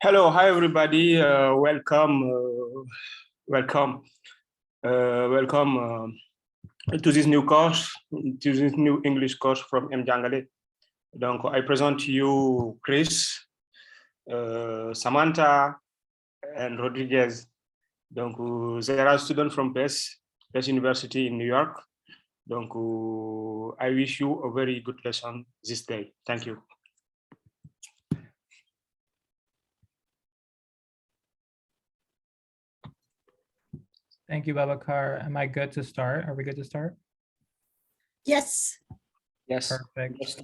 Hello, hi everybody. Welcome, welcome to this new course, to this new English course from M. Jangale. Donc, I present to you Chris, Samantha, and Rodriguez. Donc, they are students from PES University in New York. Donc, I wish you a very good lesson this day. Thank you. Thank you, Babacar. Am I good to start? Are we good to start? Yes. Yes. Perfect. Yes.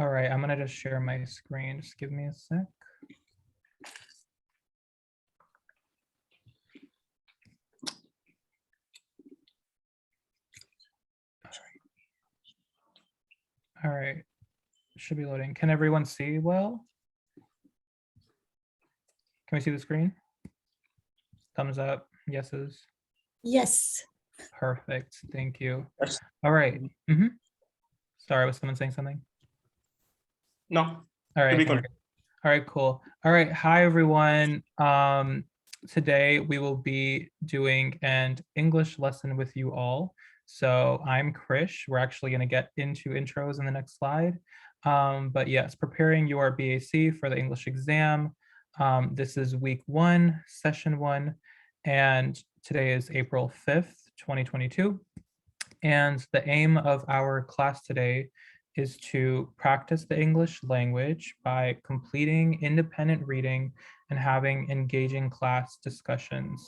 All right, I'm gonna just share my screen. Just give me a sec. All right, should be loading. Can everyone see well? Can we see the screen? Thumbs up, yeses. Yes. Perfect, thank you. Yes. All right. Sorry, was someone saying something? No. All right. All right, cool. All right, hi everyone. Today we will be doing an English lesson with you all. So I'm Krish. We're actually going to get into intros in the next slide. But yes, preparing your BAC for the English exam. This is week 1, session 1, and today is April 5th, 2022. And the aim of our class today is to practice the English language by completing independent reading and having engaging class discussions.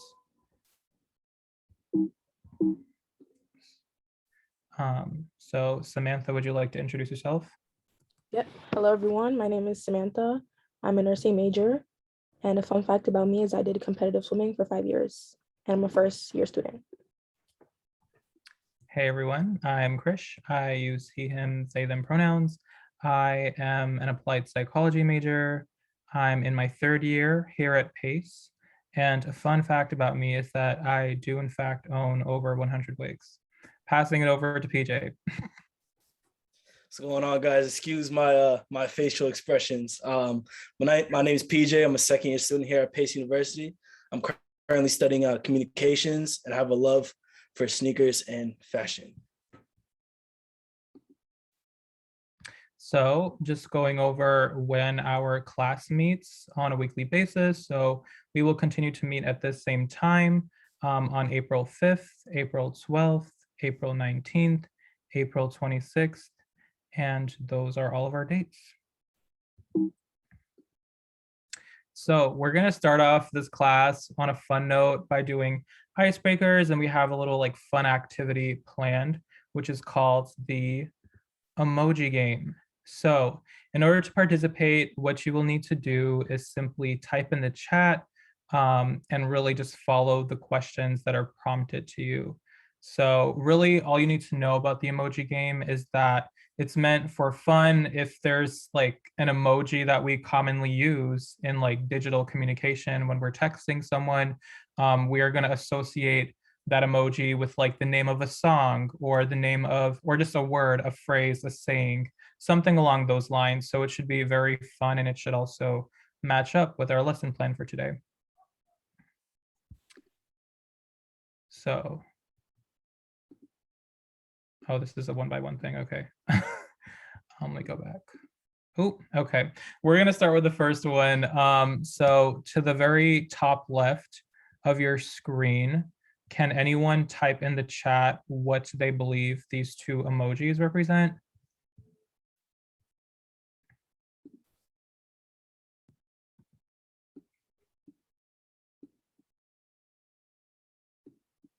So Samantha, would you like to introduce yourself? Yep. Hello, everyone. My name is Samantha. I'm a nursing major. And a fun fact about me is I did competitive swimming for 5 years. And I'm a first-year student. Hey, everyone. I'm Krish. I use he, him, they, them pronouns. I am an applied psychology major. I'm in my 3rd year here at PACE. And a fun fact about me is that I do, in fact, own over 100 wigs. Passing it over to PJ. What's going on, guys? Excuse my my facial expressions. My name is PJ. I'm a 2nd-year student here at Pace University. I'm currently studying communications and have a love for sneakers and fashion. So just going over when our class meets on a weekly basis. So we will continue to meet at this same time on April 5th, April 12th, April 19th, April 26th, and those are all of our dates. So we're gonna start off this class on a fun note by doing icebreakers, and we have a little like fun activity planned, which is called the Emoji Game. So in order to participate, what you will need to do is simply type in the chat and really just follow the questions that are prompted to you. So really all you need to know about the emoji game is that it's meant for fun. If there's like an emoji that we commonly use in like digital communication when we're texting someone, we are going to associate that emoji with like the name of a song or the name of, or just a word, a phrase, a saying, something along those lines. So it should be very fun and it should also match up with our lesson plan for today. So, oh, this is a 1-by-1 thing, okay. Let me go back. Oh, okay. We're gonna start with the first one. So to the very top left of your screen, can anyone type in the chat what they believe these 2 emojis represent?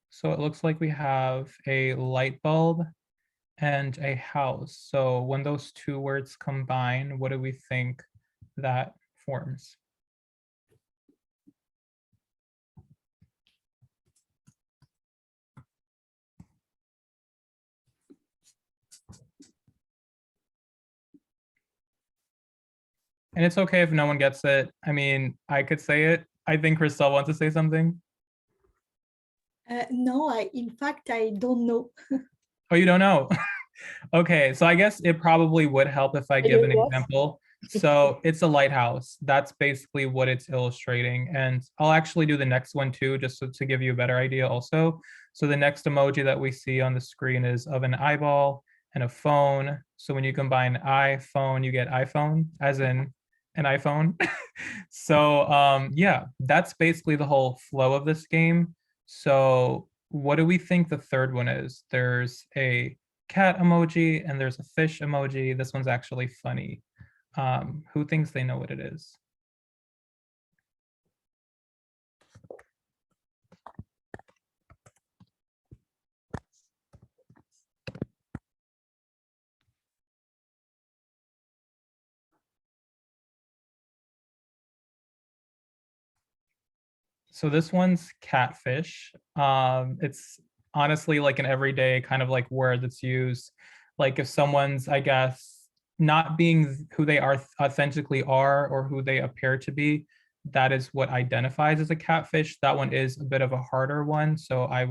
So it looks like we have a light bulb and a house. So when those 2 words combine, what do we think that forms? And it's okay if no one gets it. I mean, I could say it. I think Crystal wants to say something. No, in fact, I don't know. Oh, you don't know? Okay, so I guess it probably would help if I give an example. So it's a lighthouse. That's basically what it's illustrating. And I'll actually do the next one too, just to give you a better idea also. So the next emoji that we see on the screen is of an eyeball and a phone. So when you combine iPhone, you get iPhone, as in an iPhone. So yeah, that's basically the whole flow of this game. So what do we think the third one is? There's a cat emoji and there's a fish emoji. This one's actually funny. Who thinks they know what it is? So this one's catfish. It's honestly like an everyday kind of like word that's used. Like if someone's, I guess, not being who they are authentically are or who they appear to be, that is what identifies as a catfish. That one is a bit of a harder one. So I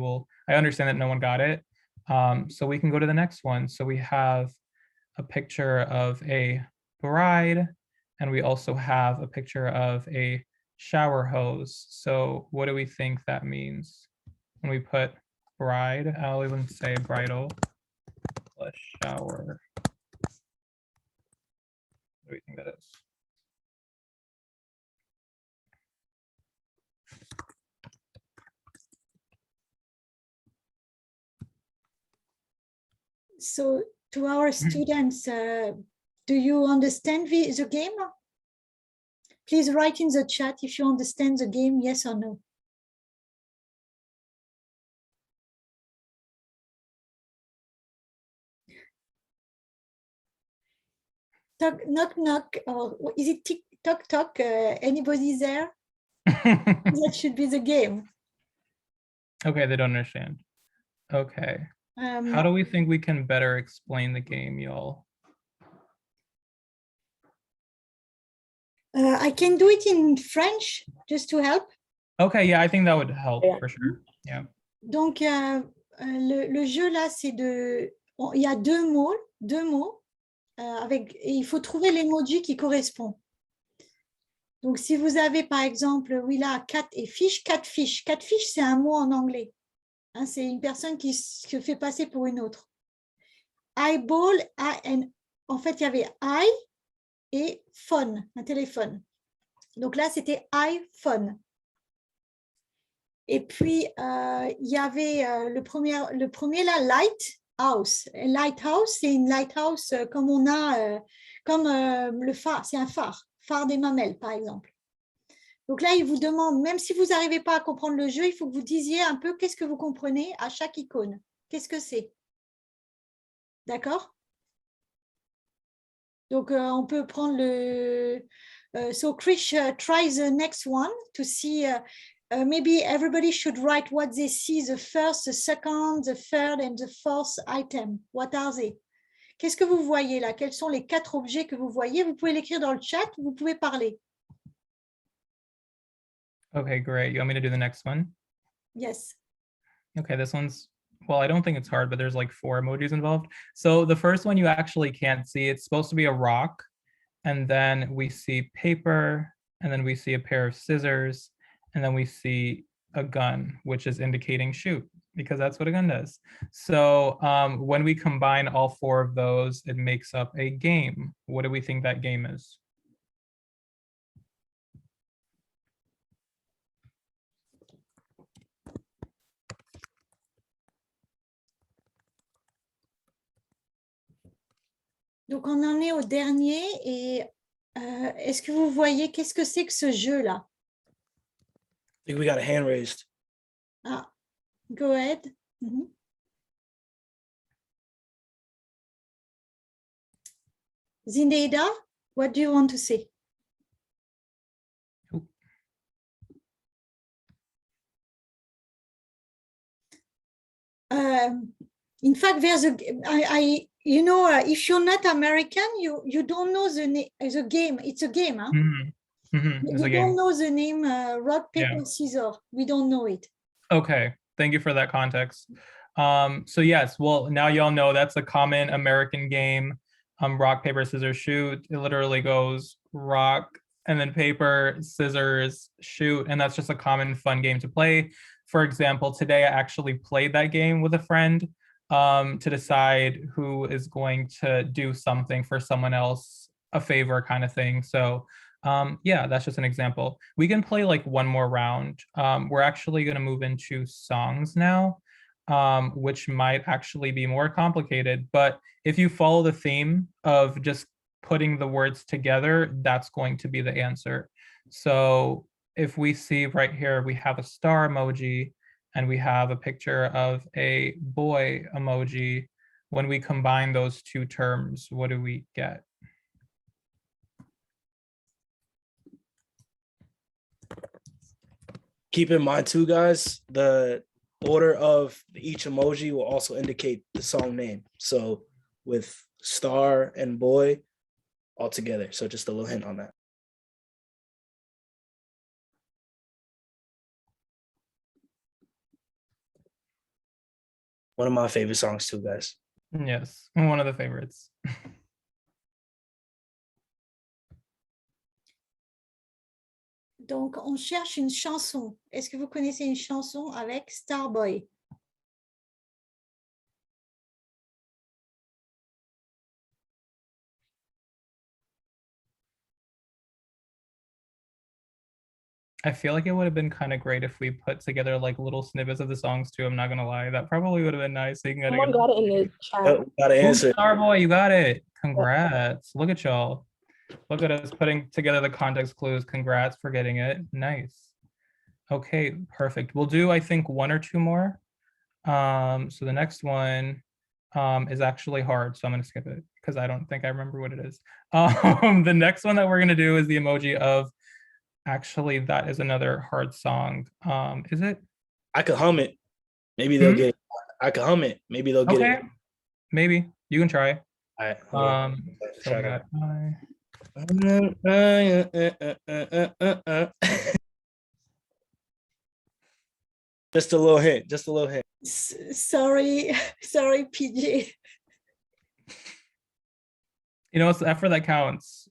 understand that no one got it. So we can go to the next one. So we have a picture of a bride, and we also have a picture of a shower hose. So what do we think that means when we put bride? I'll even say bridal plus shower. What do you think that is? So to our students, do you understand the game? Please write in the chat if you understand the game, yes or no. Toc, knock, knock, or is it tick, tock, tock? Anybody there? That should be the game. Okay, they don't understand. Okay. How do we think we can better explain the game, y'all? I can do it in French just to help. Okay, yeah, I think that would help Yeah. for sure. Yeah. Donc, le jeu là, c'est il y a deux mots, et il faut trouver l'emoji qui correspond. Donc, si vous avez par exemple, oui là, cat et fish, catfish. Catfish, c'est un mot en anglais. Hein, c'est une personne qui se fait passer pour une autre. Eyeball, en fait, il y avait eye et phone, un téléphone. Donc là, c'était iPhone. Et puis, il y avait le premier là, Lighthouse. Lighthouse, c'est une lighthouse comme on a, comme le phare, c'est un phare des mamelles, par exemple. Donc là, il vous demande, même si vous n'arrivez pas à comprendre le jeu, il faut que vous disiez un peu qu'est-ce que vous comprenez à chaque icône. Qu'est-ce que c'est? D'accord? Donc, on peut prendre le... so, Krish, try the next one to see... maybe everybody should write what they see, the first, the second, the third, and the fourth item. What are they? Qu'est-ce que vous voyez là? Quels sont les 4 objets que vous voyez? Vous pouvez l'écrire dans le chat, vous pouvez parler. Okay, great. You want me to do the next one? Yes. Okay, this one's, well, I don't think it's hard, but there's like 4 emojis involved. So the first one you actually can't see. It's supposed to be a rock. And then we see paper, and then we see a pair of scissors, and then we see a gun, which is indicating shoot, because that's what a gun does. So when we combine all 4 of those, it makes up a game. What do we think that game is? Donc, on en est au dernier. Et est-ce que vous voyez, qu'est-ce que c'est que ce jeu-là? I think we got a hand raised. Ah, go ahead. Mhm. Zindeida, what do you want to say? Oh. In fact, there's you know, if you're not American, you don't know the game. It's a game, huh? It's We a game. don't know the name rock, paper, Yeah. scissors. We don't know it. Okay, thank you for that context. So yes, well, now y'all know that's a common American game. rock, paper, scissors, shoot. It literally goes rock and then paper, scissors, shoot. And that's just a common fun game to play. For example, today I actually played that game with a friend to decide who is going to do something for someone else, a favor kind of thing. So yeah, that's just an example. We can play like one more round. We're actually going to move into songs now, which might actually be more complicated. But if you follow the theme of just putting the words together, that's going to be the answer. So if we see right here, we have a star emoji and we have a picture of a boy emoji. When we combine those two terms, what do we get? Keep in mind too, guys, the order of each emoji will also indicate the song name. So with star and boy all together. So just a little hint on that. One of my favorite songs too, guys. Yes, one of the favorites. Donc, on cherche une chanson. Est-ce que vous connaissez une chanson avec Starboy? I feel like it would have been kind of great if we put together like little snippets of the songs too. I'm not gonna lie, that probably would have been nice. So you can Someone got it in the chat. Gotta answer. Starboy, you got it. Congrats. Look at y'all. Look at us putting together the context clues. Congrats for getting it. Nice. Okay, perfect. We'll do, I think, one or two more. So the next one is actually hard, so I'm gonna skip it because I don't think I remember what it is. The next one that we're gonna do is the emoji of, actually, that is another hard song. Is it? I could hum it. Maybe they'll get it. I could hum it. Maybe they'll get Okay, it. maybe you can try. All right. hold on. So Try we that. got Just a little hint. Just a little hint. Sorry, sorry, PJ. You know, it's the effort that counts.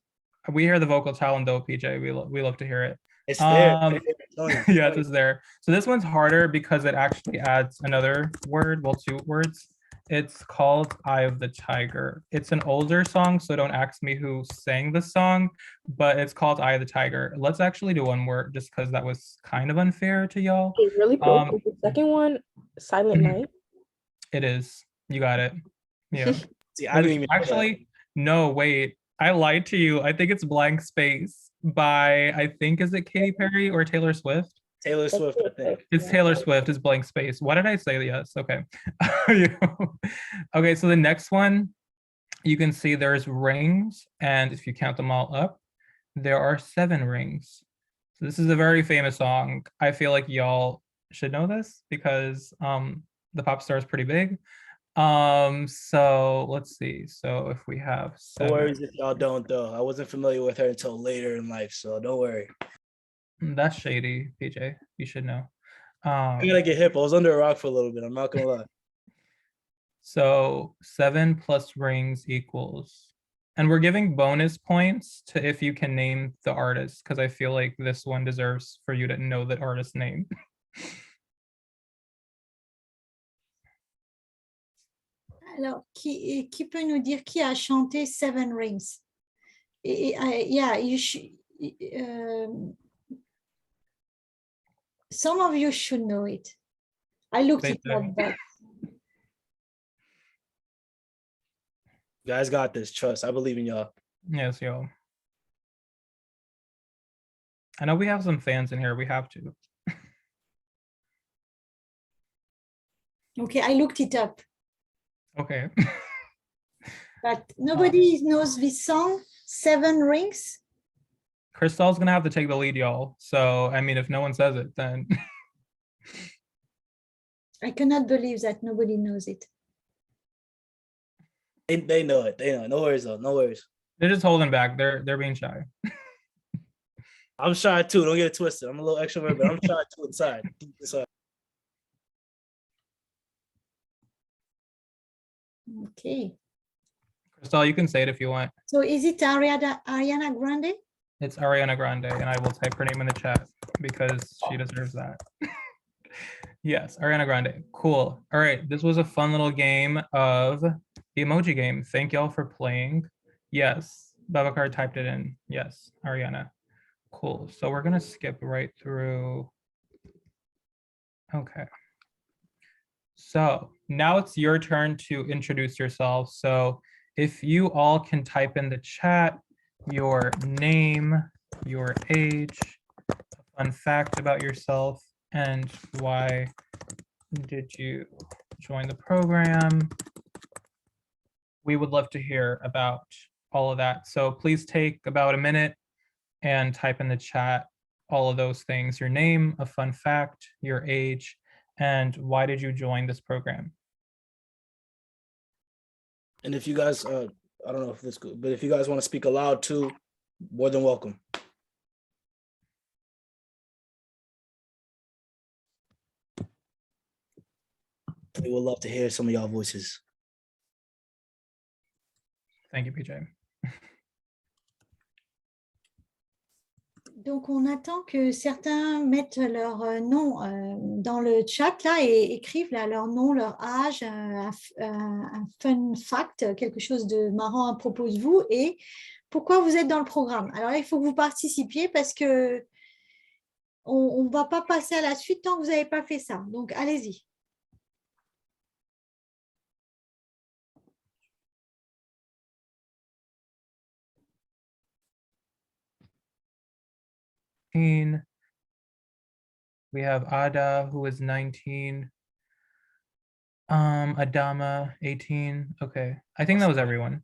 We hear the vocal talent though, PJ. We love to hear it. It's there. Yeah, it's there. So this one's harder because it actually adds another word, well, two words. It's called Eye of the Tiger. It's an older song, so don't ask me who sang the song, but it's called Eye of the Tiger. Let's actually do one more just because that was kind of unfair to y'all. Okay, really quick. The second one, Silent Night. It is. You got it. Yeah. See, I didn't even actually, no, wait. I lied to you. I think it's Blank Space by, I think, is it Katy Perry or Taylor Swift? Taylor Swift, I think. It's Taylor Swift, is Blank Space. Why did I say yes? Okay. Okay, so the next one, you can see there's rings, and if you count them all up, there are 7 rings. So this is a very famous song. I feel like y'all should know this because the pop star is pretty big. So let's see. So if we have 7. No worries if y'all don't though. I wasn't familiar with her until later in life, so don't worry. That's shady, PJ. You should know. I gotta get hip. I was under a rock for a little bit. I'm not gonna lie. So 7 plus rings equals, and we're giving bonus points to if you can name the artist, because I feel like this one deserves for you to know the artist's name. Alors, qui peut nous dire qui a chanté Seven Rings? Yeah, you should. Some of you should know it. I looked it up, but You guys got this. Trust. I believe in y'all. Yes, yo. I know we have some fans in here. We have to. okay, I looked it up, Okay. but nobody knows this song, Seven Rings. Crystal's gonna have to take the lead, y'all. So I mean, if no one says it, then I cannot believe that nobody knows it. They know it. They know it. No worries though. No worries. they're just holding back. They're being shy. I'm shy too. Don't get it twisted. I'm a little extrovert, but I'm shy too inside. Deep inside. Okay. Crystal, you can say it if you want. So is it Ariana Grande? It's Ariana Grande, and I will type her name in the chat because she deserves that. Yes, Ariana Grande. Cool. All right, this was a fun little game of the Emoji Game. Thank y'all for playing. Yes, Babacar typed it in. Yes, Ariana. Cool. So we're gonna skip right through. Okay. So now it's your turn to introduce yourself. So if you all can type in the chat your name, your age, a fun fact about yourself, and why did you join the program? We would love to hear about all of that. So please take about a minute and type in the chat all of those things, your name, a fun fact, your age, and why did you join this program? And if you guys, I don't know if this good, but if you guys want to speak aloud too, more than welcome. We would love to hear some of y'all voices. Thank you, PJ. Donc, on attend que certains mettent leur nom dans le chat là et écrivent là, leur nom, leur âge, un fun fact, quelque chose de marrant à propos de vous et pourquoi vous êtes dans le programme. Alors là, il faut que vous participiez parce que on ne va pas passer à la suite tant que vous n'avez pas fait ça. Donc, allez-y. We have Ada, who is 19. Adama, 18. Okay, I think that was everyone.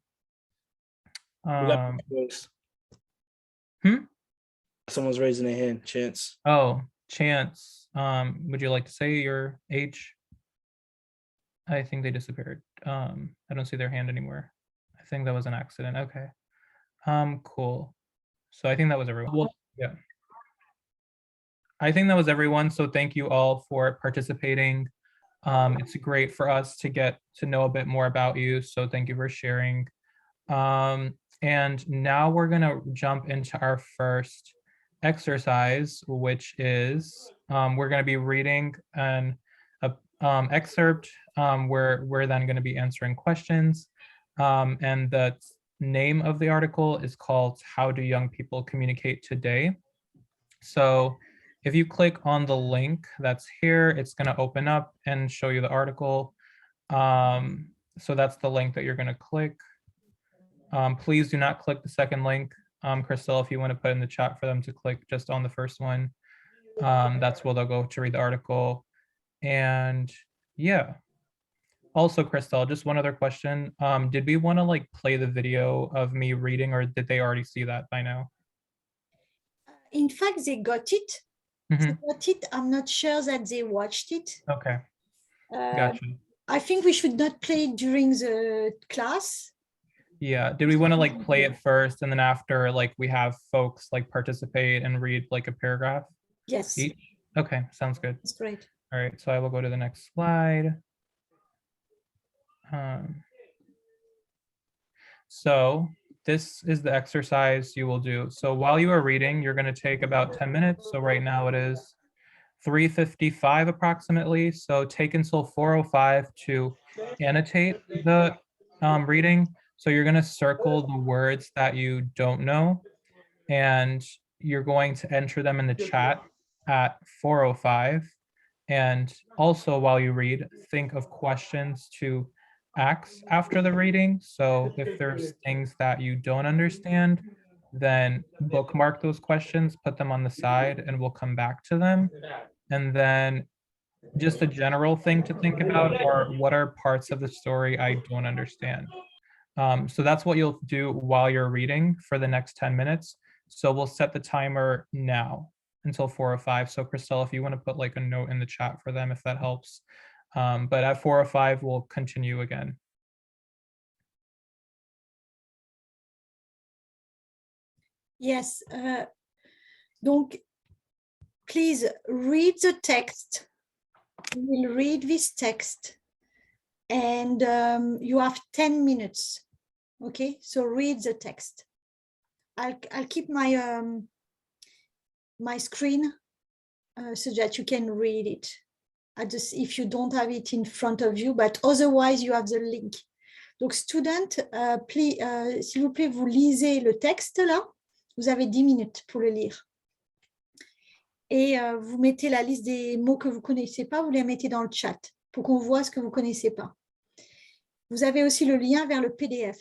Someone's raising their hand. Chance. Oh, Chance. Would you like to say your age? I think they disappeared. I don't see their hand anymore. I think that was an accident. Okay. Cool. So I think that was everyone. Yeah. I think that was everyone. So thank you all for participating. It's great for us to get to know a bit more about you. So thank you for sharing. And now we're gonna jump into our first exercise, which is we're gonna be reading an excerpt where we're then gonna be answering questions. And the name of the article is called How Do Young People Communicate Today? So if you click on the link that's here, it's going to open up and show you the article. So that's the link that you're going to click. Please do not click the second link. Crystal, if you want to put in the chat for them to click just on the first one, that's where they'll go to read the article. And yeah. Also, Crystal, just one other question. Did we want to like play the video of me reading, or did they already see that by now? In fact, they got it. They got it. I'm not sure that they watched it. Okay. Gotcha. I think we should not play it during the class. Yeah. Did we want to like play it first and then after like we have folks like participate and read like a paragraph? Yes. Each? Okay. Sounds good. That's great. All right. So I will go to the next slide. So this is the exercise you will do. So while you are reading, you're going to take about 10 minutes. So right now it is 3:55 approximately. So take until 4:05 to annotate the reading. So you're going to circle the words that you don't know, and you're going to enter them in the chat at 4:05. And also while you read, think of questions to ask after the reading. So if there's things that you don't understand, then bookmark those questions, put them on the side, and we'll come back to them. And then just a general thing to think about are what are parts of the story I don't understand. So that's what you'll do while you're reading for the next 10 minutes. So we'll set the timer now until 4:05. So Crystal, if you want to put like a note in the chat for them, if that helps. But at 4:05, we'll continue again. Yes. Donc, please read the text. We'll read this text. And you have 10 minutes Okay, so read the text. I'll keep my my screen so that you can read it. If you don't have it in front of you, but otherwise you have the link. Donc, student, s'il vous plaît, vous lisez le texte là. Vous avez 10 minutes pour le lire. Et vous mettez la liste des mots que vous ne connaissez pas, vous les mettez dans le chat pour qu'on voit ce que vous ne connaissez pas. Vous avez aussi le lien vers le PDF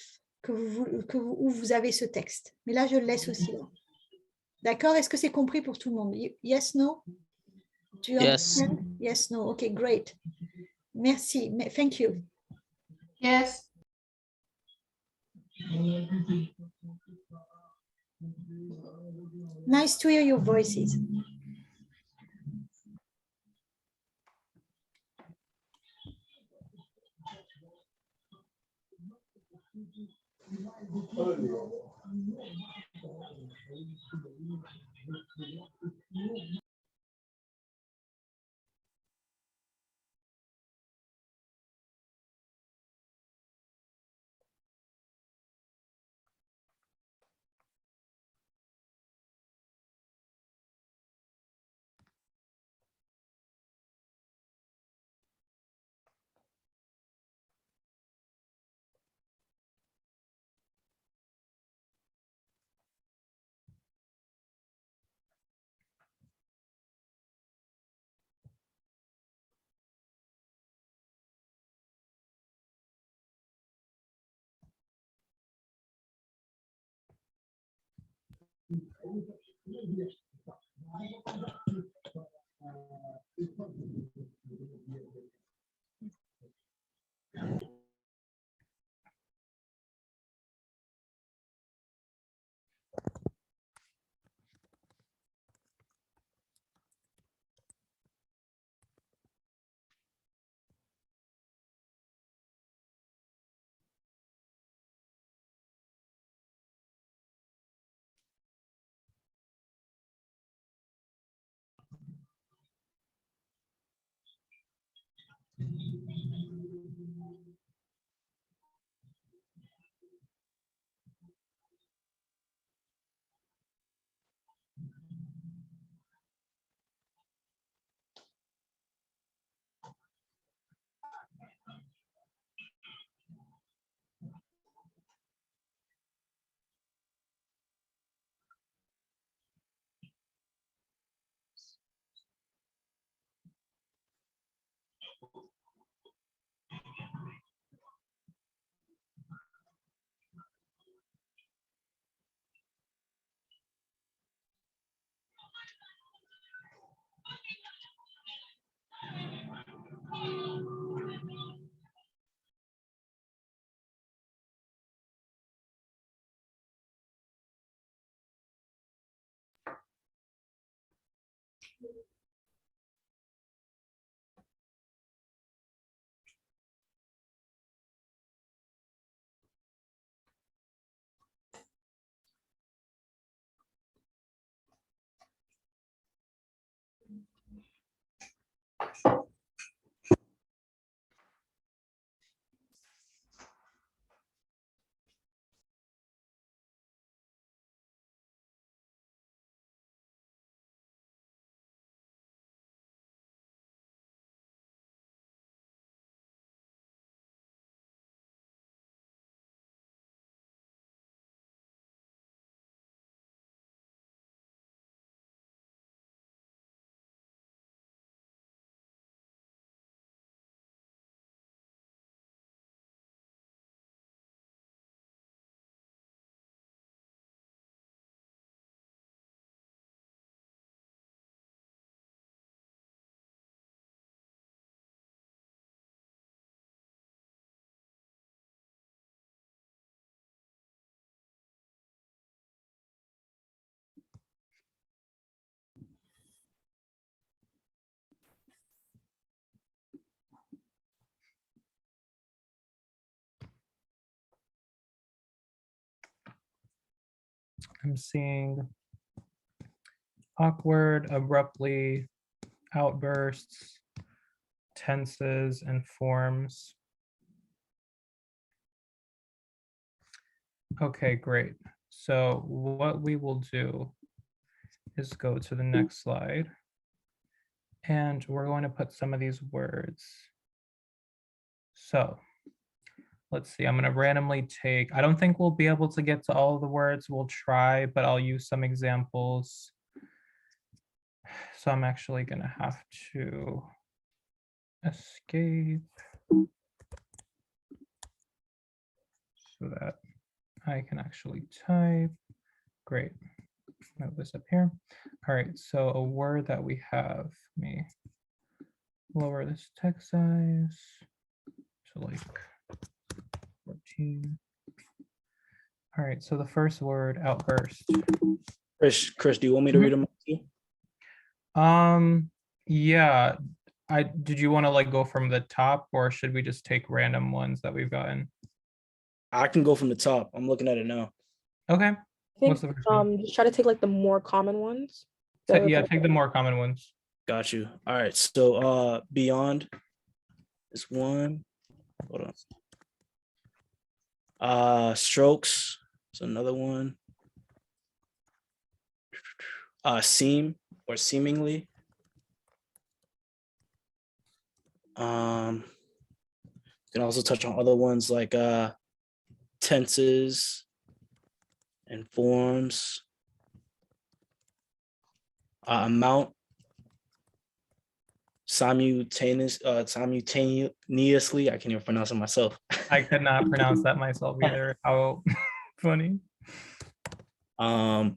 où vous avez ce texte. Mais là, je le laisse aussi là. D'accord? Est-ce que c'est compris pour tout le monde? Yes, no? Do you understand? Yes, no. Okay, great. Merci. Thank you. Yes. Nice to hear your voices. I'm seeing awkward, abruptly, outbursts, tenses, and forms. Okay, great. So what we will do is go to the next slide. And we're going to put some of these words. So let's see, I'm going to randomly take, I don't think we'll be able to get to all of the words. We'll try, but I'll use some examples. So I'm actually going to have to escape so that I can actually type. Great. Move this up here. All right, so a word that we have, let me lower this text size to like 14. All right, so the first word, outburst. Chris, do you want me to read them too? Yeah, did you want to like go from the top, or should we just take random ones that we've gotten? I can go from the top. I'm looking at it now. Okay. I What's think the first one? just try to take like the more common ones. Yeah, take the more common ones. Got you. All right. So beyond is one. Hold on. Strokes is another one. Seem or seemingly. You can also touch on other ones like tenses and forms. Amount. Simultaneously, I can't even pronounce it myself. I could not pronounce that myself either. How funny. And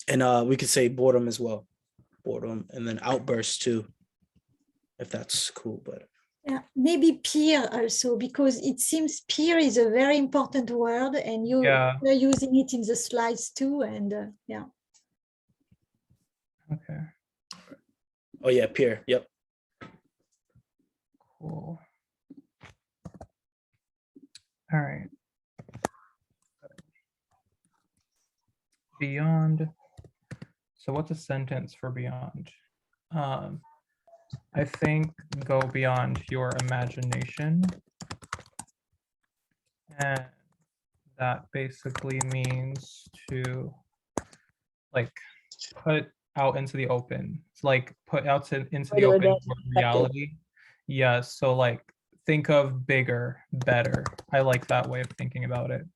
we could say boredom as well. Boredom, and then outburst too, if that's cool. But Yeah, maybe peer also, because it seems peer is a very important word, and you're using it in the slides too. And yeah. Okay. Oh yeah, peer. Yep. Cool. All right. Beyond. So what's a sentence for beyond? I think go beyond your imagination. And that basically means to like put out into the open. It's like put out into the open reality. Yes, so like think of bigger, better. I like that way of thinking about it.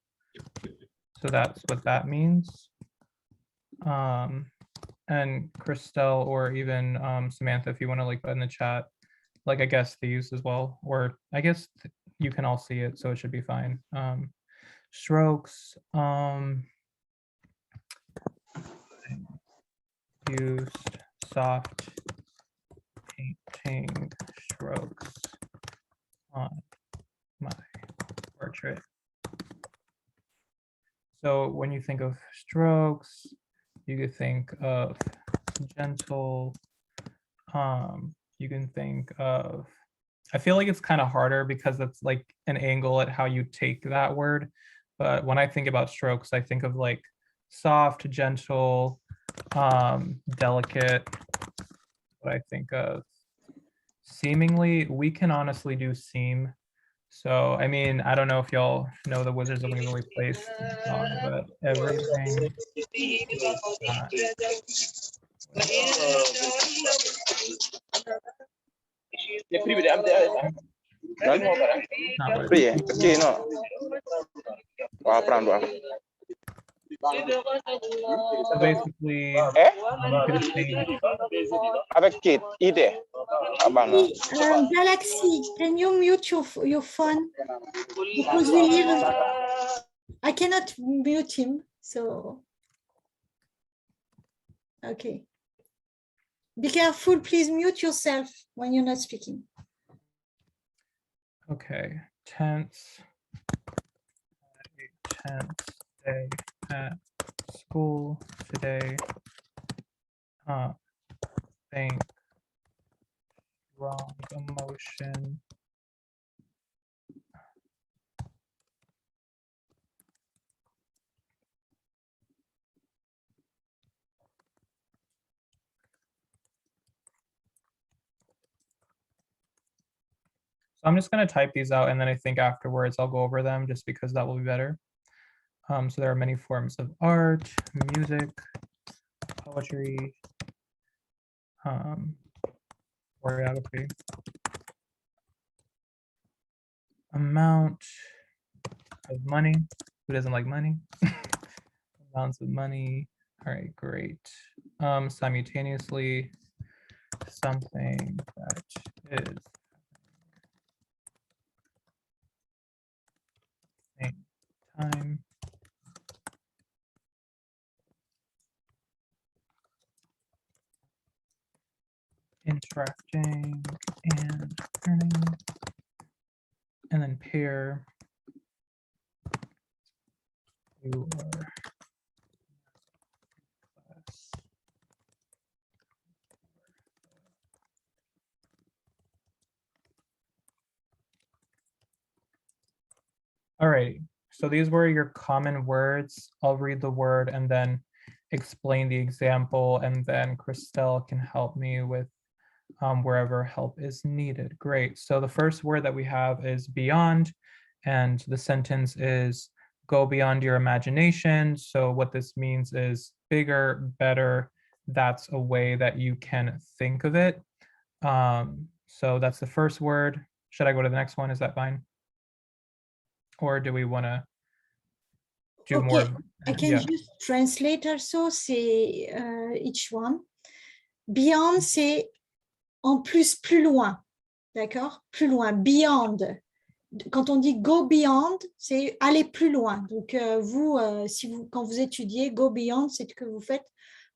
So that's what that means. And Christelle or even Samantha, if you want to like put in the chat, like I guess these as well, or I guess you can all see it, so it should be fine. Strokes, used soft painting strokes on my portrait. So when you think of strokes, you could think of gentle. You can think of, I feel like it's kind of harder because it's like an angle at how you take that word. But when I think about strokes, I think of like soft, gentle, delicate. What I think of seemingly, we can honestly do seem. So, I mean, I don't know if y'all know the Wizards of Waverly Place song, but everything so basically, Galaxy, can you mute your phone? Because we hear, I cannot mute him, so okay. Be careful, please mute yourself when you're not speaking. Okay, tense day at school today. Think wrong emotion. So I'm just going to type these out, and then I think afterwards I'll go over them just because that will be better. So there are many forms of art, music, poetry, choreography. Amount of money. Who doesn't like money? Amounts of money. All right, great. Simultaneously, something that is same time. Interacting and learning. And then pair. You are class. All right, so these were your common words. I'll read the word and then explain the example, and then Christelle can help me with wherever help is needed. Great, so the first word that we have is beyond, and the sentence is go beyond your imagination. So what this means is bigger, better. That's a way that you can think of it. So that's the first word. Should I go to the next one? Is that fine? Or do we want to do more? Okay, I can Yeah. just translate also, c'est each one. Beyond, c'est en plus, plus loin. D'accord? Plus loin. Beyond. Quand on dit go beyond, c'est aller plus loin. Donc, quand vous étudiez, go beyond, c'est que vous faites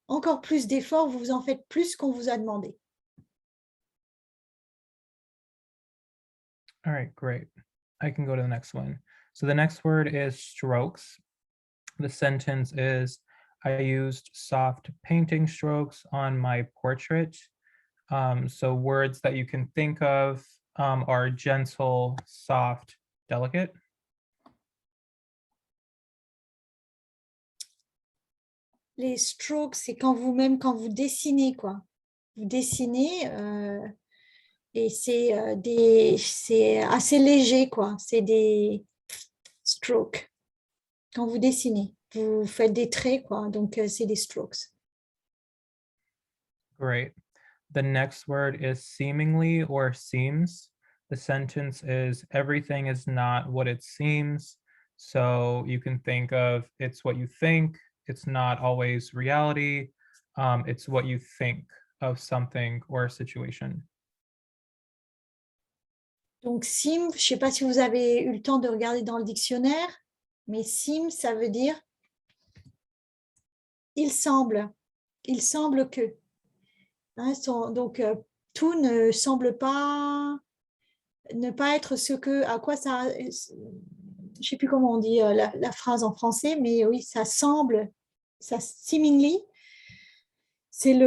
encore plus d'efforts, vous en faites plus qu'on vous a demandé. All right, great. I can go to the next one. So the next word is strokes. The sentence is, I used soft painting strokes on my portrait. So words that you can think of are gentle, soft, delicate. Les strokes, c'est quand vous dessinez, quoi. Vous dessinez et c'est assez léger, quoi. C'est des strokes. Quand vous dessinez, vous faites des traits, quoi. Donc, c'est des strokes. Great. The next word is seemingly or seems. The sentence is, everything is not what it seems. So you can think of, it's what you think. It's not always reality. It's what you think of something or a situation. Donc, sim, je ne sais pas si vous avez eu le temps de regarder dans le dictionnaire, mais sim, ça veut dire il semble que. Hein, donc, tout ne semble pas ne pas être ce que, à quoi ça, je ne sais plus comment on dit la phrase en français, mais oui, ça semble, ça seemingly, c'est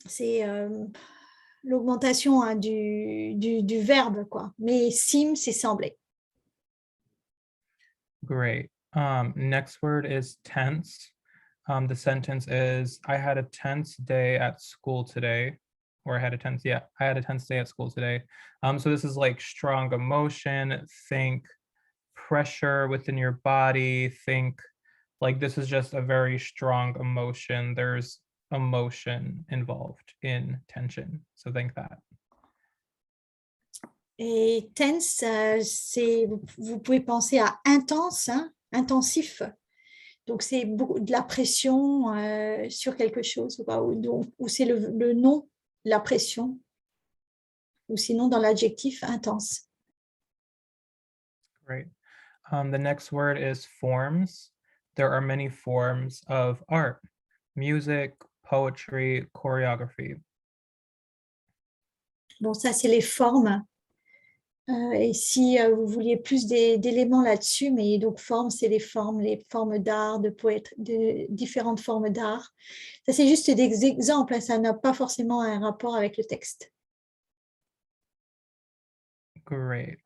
c'est l'augmentation hein, du verbe, quoi. Mais seem, c'est sembler. Great. Next word is tense. The sentence is, I had a tense day at school today. Or I had a tense day at school today. So this is like strong emotion, think pressure within your body, think like this is just a very strong emotion. There's emotion involved in tension. So think that. Et tense, vous pouvez penser à intense, hein, intensif. Donc, c'est de la pression sur quelque chose, ou c'est le nom, la pression, ou sinon dans l'adjectif intense. Great. The next word is forms. There are many forms of art, music, poetry, choreography. Bon, ça, c'est les formes. Et si vous vouliez plus d'éléments là-dessus, mais donc formes, c'est les formes d'art, de différentes formes d'art. Ça, c'est juste des exemples, hein, ça n'a pas forcément un rapport avec le texte. Great.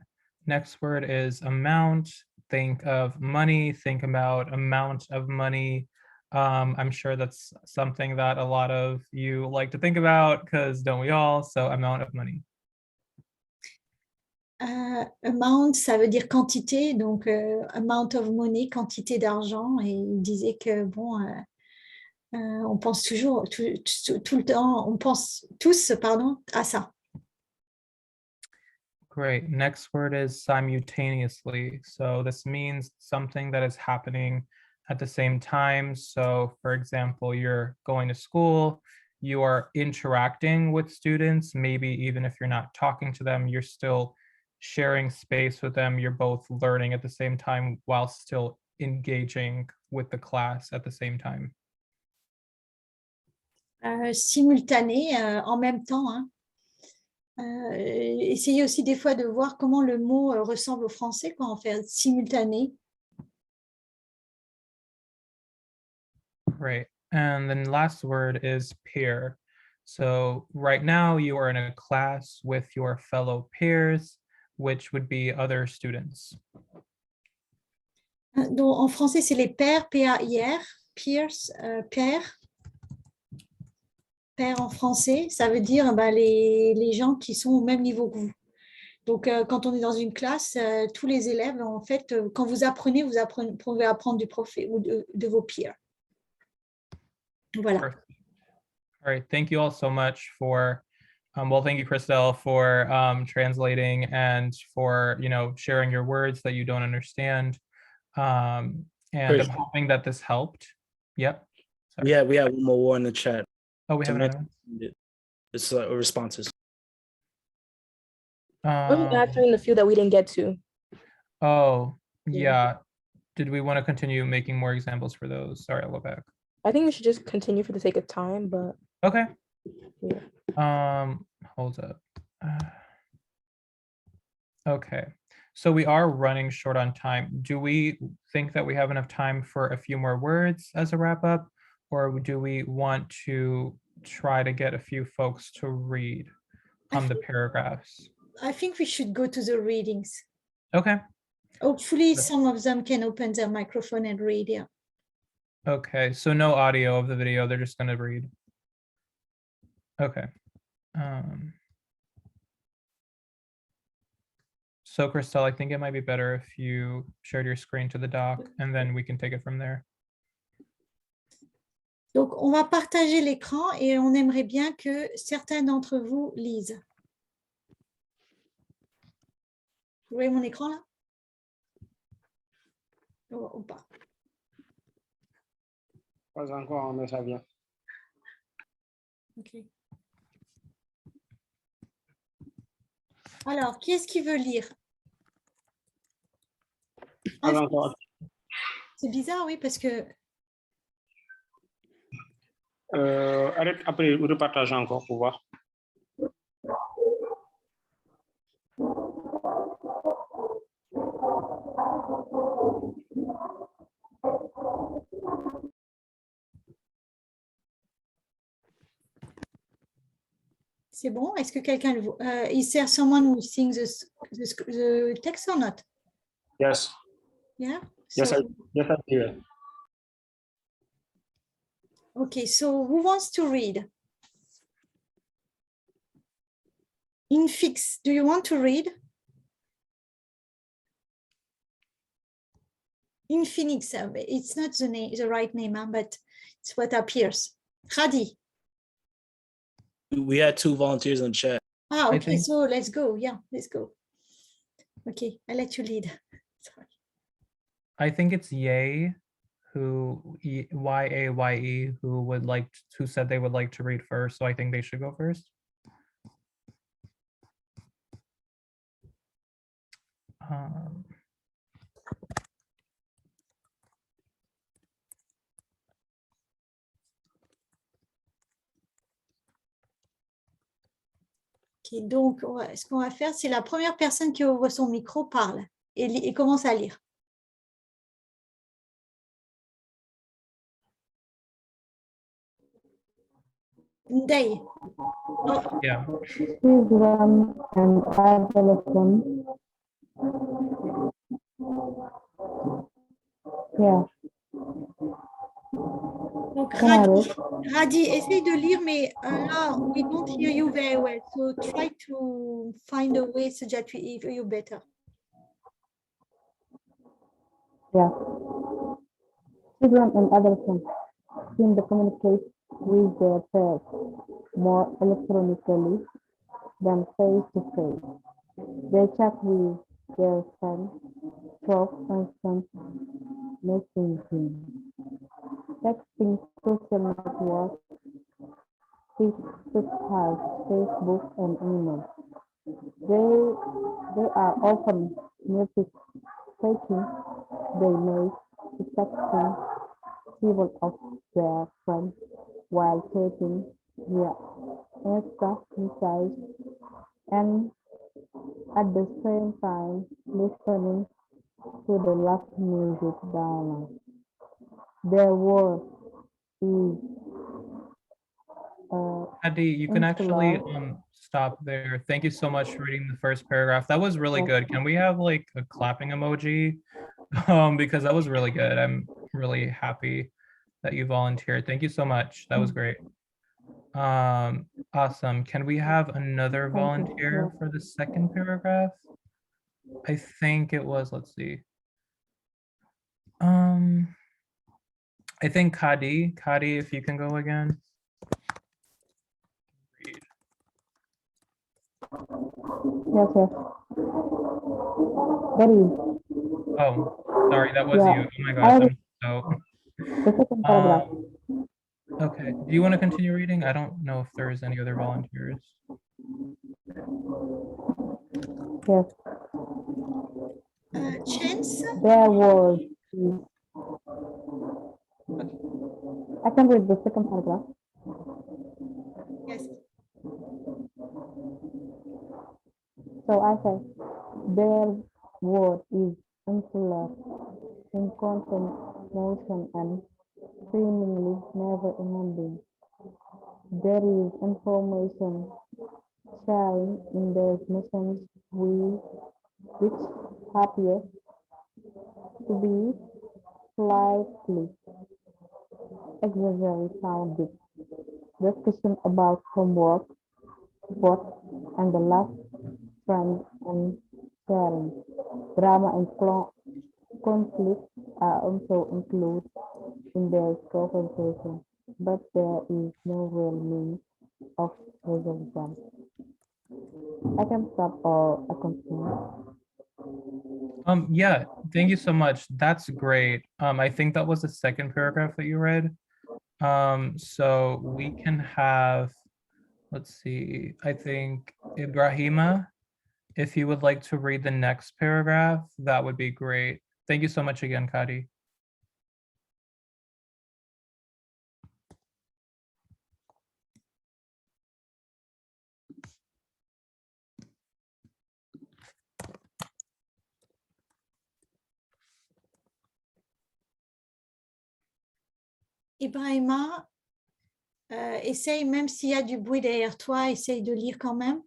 Next word is amount. Think of money, think about amount of money. I'm sure that's something that a lot of you like to think about because don't we all? So amount of money. Amount, ça veut dire quantité, donc amount of money, quantité d'argent. Et il disait que, bon, on pense toujours, tout le temps, on pense tous, pardon, à ça. Great. Next word is simultaneously. So this means something that is happening at the same time. So for example, you're going to school, you are interacting with students, maybe even if you're not talking to them, you're still sharing space with them. You're both learning at the same time while still engaging with the class at the same time. Simultané, en même temps, hein. Essayez aussi des fois de voir comment le mot ressemble au français quand on fait simultané. Right. And then last word is peer. So right now you are in a class with your fellow peers, which would be other students. Donc, en français, c'est les pairs, P-A-I-R, peers, pairs. Pairs en français, ça veut dire les gens qui sont au même niveau que vous. Donc, quand on est dans une classe, tous les élèves, en fait, quand vous apprenez, pouvez apprendre du prof ou de vos peers. Voilà. Perfect. All right. Thank you all so much for, well, thank you, Christelle, for translating and for, sharing your words that you don't understand. And I'm hoping that this helped. Yep. Sorry. We have one more in the chat. Oh, we have another one? It's responses. I'm answering the few that we didn't get to. Oh, yeah. Did we want to continue making more examples for those? Sorry, I'll go back. I think we should just continue for the sake of time, but okay. Yeah. Hold up. Okay. So we are running short on time. Do we think that we have enough time for a few more words as a wrap up? Or do we want to try to get a few folks to read the paragraphs? I think we should go to the readings. Okay. Hopefully some of them can open their microphone and read, yeah. Okay, so no audio of the video, they're just gonna read. Okay. So Christelle, I think it might be better if you shared your screen to the doc and then we can take it from there. Donc, on va partager l'écran et on aimerait bien que certains d'entre vous lisent. Vous voyez mon écran là? Ou pas? Pas encore, mais ça vient. Ok. Alors, qui est-ce qui veut lire? Pas encore. C'est bizarre, oui, parce que... Arrête, après, repartage encore pour voir. C'est bon? Est-ce que quelqu'un le voit? Is there someone who sings the text or not? Yes. Yeah? Yes, So, I hear. okay, so who wants to read? Infix, do you want to read? Infinix, it's not the name, the right name, but it's what appears. Khadi. We had 2 volunteers in chat. Ah, okay, so let's go. Yeah, let's go. Okay, I'll let you lead. Sorry. I think it's Yay, Y-A-Y-E, who said they would like to read first. So I think they should go first. Okay, donc, ce qu'on va faire, c'est la première personne qui ouvre son micro parle et commence à lire. Day. Oh. Yeah. And I will listen. Yeah. Donc, Khadi. Radi, essaye de lire, mais là, we don't hear you very well. So try to find a way so that we hear you better. Yeah. Children and adolescents seem to communicate with their peers more electronically than face to face. They chat with their friends through instant messaging, texting, social networks, such as Facebook and email. They are often noticed taking they may be texting several of their friends while chatting via Insta message and at the same time listening to the last music download. Their world is Adi, you can actually insular. stop there. Thank you so much for reading the first paragraph. That was really good. Can we have like a clapping emoji? Because that was really good. I'm really happy that you volunteered. Thank you so much. That was great. Awesome. Can we have another volunteer for the second paragraph? I think it was, let's see. I think Kadi, if you can go again. Read. Yes, yes. That is. Oh, sorry, that was Yeah. you. Oh my gosh, I'm so. The second paragraph. Okay, do you want to continue reading? I don't know if there's any other volunteers. Yes. Chance? Their world is. I can read the second paragraph. Yes. So I say, their world is insular, in constant motion and seemingly never ending. There is information sharing in their missions which appear to be slightly exaggerated. Discussion about homework, work, and the last friend and sharing. Drama and conflict are also included in their conversation, but there is no real means of resolution. I can stop or I continue. Yeah, thank you so much. That's great. I think that was the second paragraph that you read. So we can have, let's see, I think Ibrahima, if you would like to read the next paragraph, that would be great. Thank you so much again, Kadi. Ibrahima, essaye, même s'il y a du bruit derrière toi, essaye de lire quand même.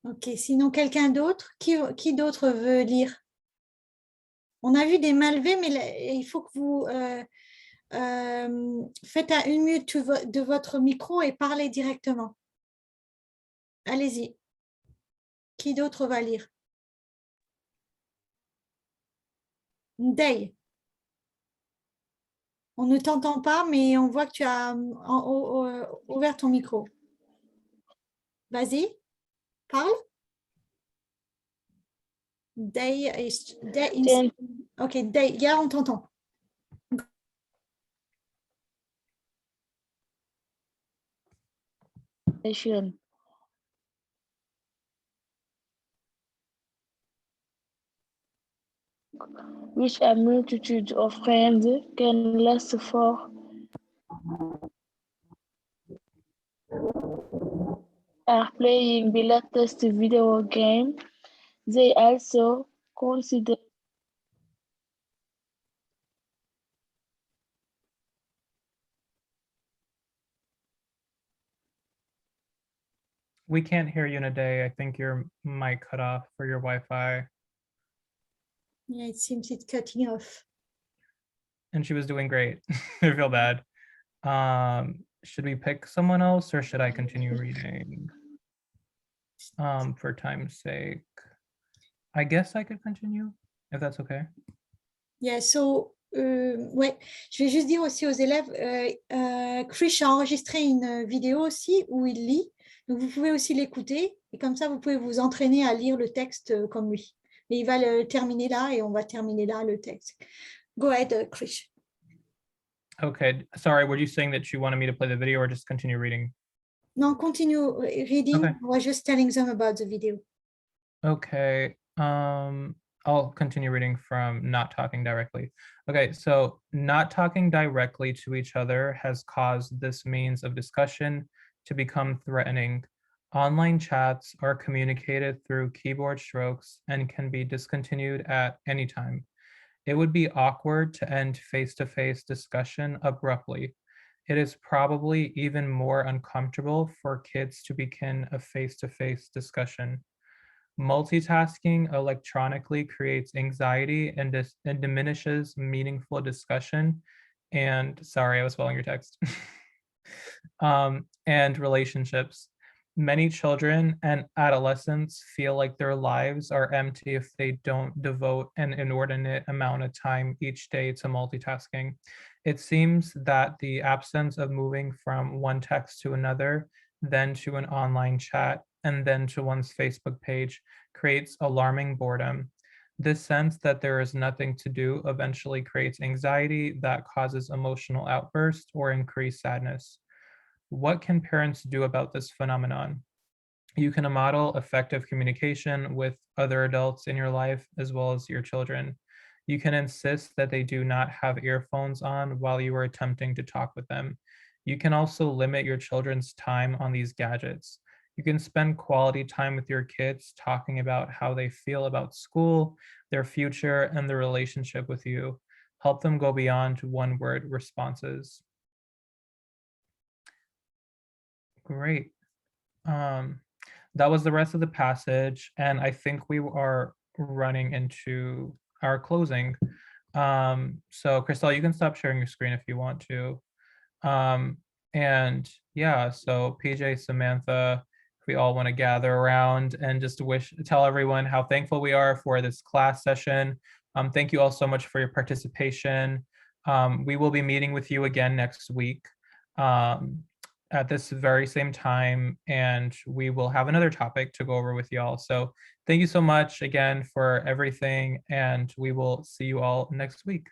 Ok, sinon quelqu'un d'autre? Qui d'autre veut lire? On a vu des mains levées, mais il faut que vous faites à une minute de votre micro et parlez directement. Allez-y. Qui d'autre va lire? Ndei. On ne t'entend pas, mais on voit que tu as ouvert ton micro. Vas-y, parle. Ok, Ndei, on t'entend. Which a multitude of friends can last for are playing the latest video game. They also consider We can't hear you in a day. I think your mic cut off for your Wi-Fi. Yeah, it seems it's cutting off. And she was doing great. I feel bad. Should we pick someone else or should I continue reading? For time's sake. I guess I could continue, if that's okay. Yeah, so, ouais, je vais juste dire aussi aux élèves, Krish a enregistré une vidéo aussi où il lit. Donc, vous pouvez aussi l'écouter et comme ça, vous pouvez vous entraîner à lire le texte comme lui. Et il va le terminer là et on va terminer là le texte. Go ahead, Krish. Okay, sorry, were you saying that you wanted me to play the video or just continue reading? No, continue reading. Okay. I was just telling them about the video. Okay, I'll continue reading from not talking directly. Okay, so not talking directly to each other has caused this means of discussion to become threatening. Online chats are communicated through keyboard strokes and can be discontinued at any time. It would be awkward to end face-to-face discussion abruptly. It is probably even more uncomfortable for kids to begin a face-to-face discussion. Multitasking electronically creates anxiety and diminishes meaningful discussion. And sorry, I was spelling your text. And relationships. Many children and adolescents feel like their lives are empty if they don't devote an inordinate amount of time each day to multitasking. It seems that the absence of moving from one text to another, then to an online chat, and then to one's Facebook page creates alarming boredom. This sense that there is nothing to do eventually creates anxiety that causes emotional outbursts or increased sadness. What can parents do about this phenomenon? You can model effective communication with other adults in your life as well as your children. You can insist that they do not have earphones on while you are attempting to talk with them. You can also limit your children's time on these gadgets. You can spend quality time with your kids talking about how they feel about school, their future, and their relationship with you. Help them go beyond one-word responses. Great. That was the rest of the passage, and I think we are running into our closing. So Crystal, you can stop sharing your screen if you want to. And yeah, so PJ, Samantha, if we all want to gather around and just tell everyone how thankful we are for this class session. Thank you all so much for your participation. We will be meeting with you again next week. At this very same time, and we will have another topic to go over with y'all. So thank you so much again for everything, and we will see you all next week.